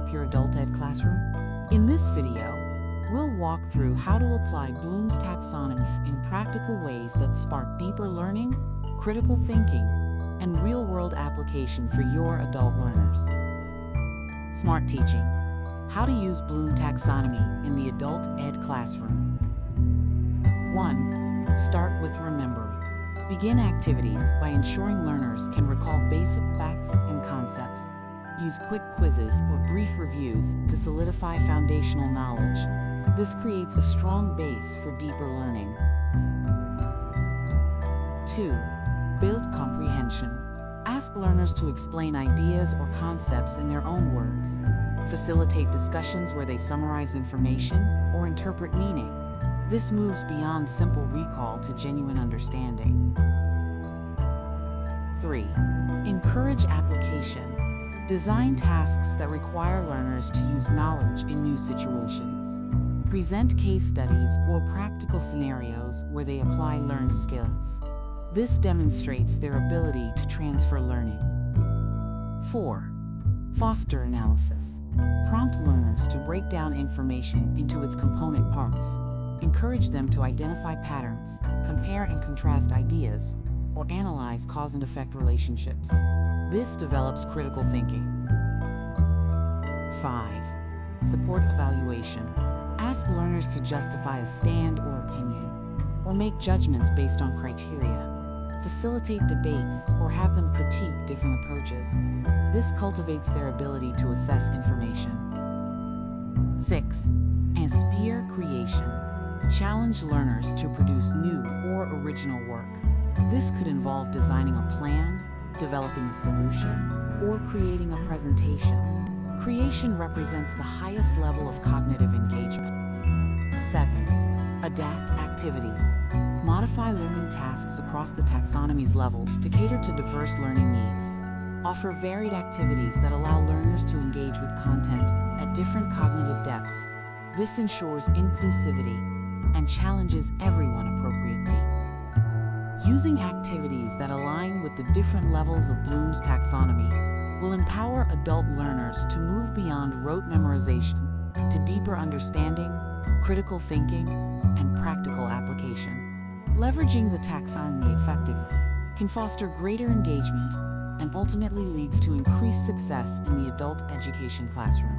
shape your adult ed classroom? In this video, we'll walk through how to apply Bloom's taxonomy in practical ways that spark deeper learning, critical thinking, and real-world application for your adult learners. Smart teaching. How to use Bloom taxonomy in the adult ed classroom. 1. Start with remembering. Begin activities by ensuring learners can recall basic facts and concepts. Use quick quizzes or brief reviews to solidify foundational knowledge. This creates a strong base for deeper learning. 2. Build comprehension. Ask learners to explain ideas or concepts in their own words. Facilitate discussions where they summarize information or interpret meaning. This moves beyond simple recall to genuine understanding. 3. Encourage application. Design tasks that require learners to use knowledge in new situations. Present case studies or practical scenarios where they apply learned skills. This demonstrates their ability to transfer learning. 4. Foster analysis. Prompt learners to break down information into its component parts. Encourage them to identify patterns, compare and contrast ideas, or analyze cause and effect relationships. This develops critical thinking. 5. Support evaluation. Ask learners to justify a stand or opinion, or make judgments based on criteria. Facilitate debates or have them critique different approaches. This cultivates their ability to assess information. 6. Inspire creation. Challenge learners to produce new or original work. This could involve designing a plan, developing a solution, or creating a presentation. Creation represents the highest level of cognitive engagement. 7. Adapt activities. Modify learning tasks across the taxonomy's levels to cater to diverse learning needs. Offer varied activities that allow learners to engage with content at different cognitive depths. This ensures inclusivity and challenges everyone appropriately. Using activities that align with the different levels of Bloom's taxonomy will empower adult learners to move beyond rote memorization to deeper understanding, critical thinking, and practical application. Leveraging the taxonomy effectively can foster greater engagement and ultimately leads to increased success in the adult education classroom.